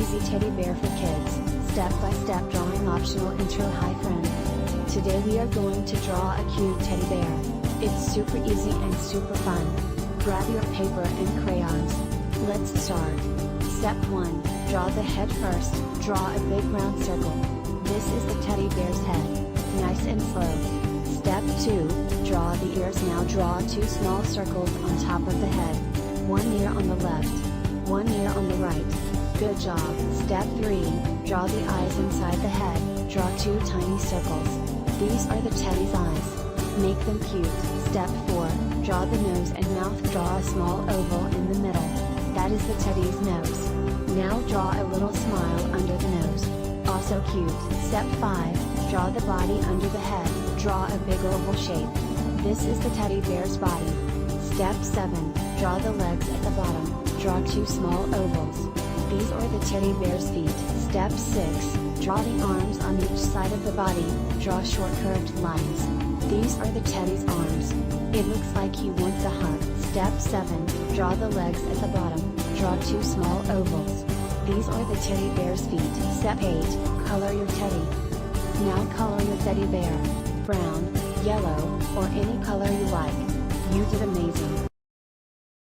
easy teddy bear for kids, step-by-step drawing optional intro. Hi friend. Today we are going to draw a cute teddy bear. It's super easy and super fun. Grab your paper and crayons. Let's start. Step 1, draw the head first. Draw a big round circle. This is the teddy bear's head. Nice and slow. Step 2, draw the ears. Now draw 2 small circles on top of the head. One ear on the left, one ear on the right. Good job. Step 3, draw the eyes inside the head. Draw 2 tiny circles. These are the teddy's eyes. Make them cute. Step 4, draw the nose and mouth. Draw a small oval in the middle. That is the teddy's nose. Now draw a little smile under the nose. Also cute. Step 5, draw the body under the head. Draw a big oval shape. This is the teddy bear's body. Step 7, draw the legs at the bottom. Draw 2 small ovals. These are the teddy bear's feet. Step 6, draw the arms on each side of the body. Draw short curved lines. These are the teddy's arms. It looks like he wants a hug. Step 7, draw the legs at the bottom. Draw 2 small ovals. These are the teddy bear's feet. Step 8, color your teddy. Now color your teddy bear. Brown, yellow, or any color you like. You did amazing.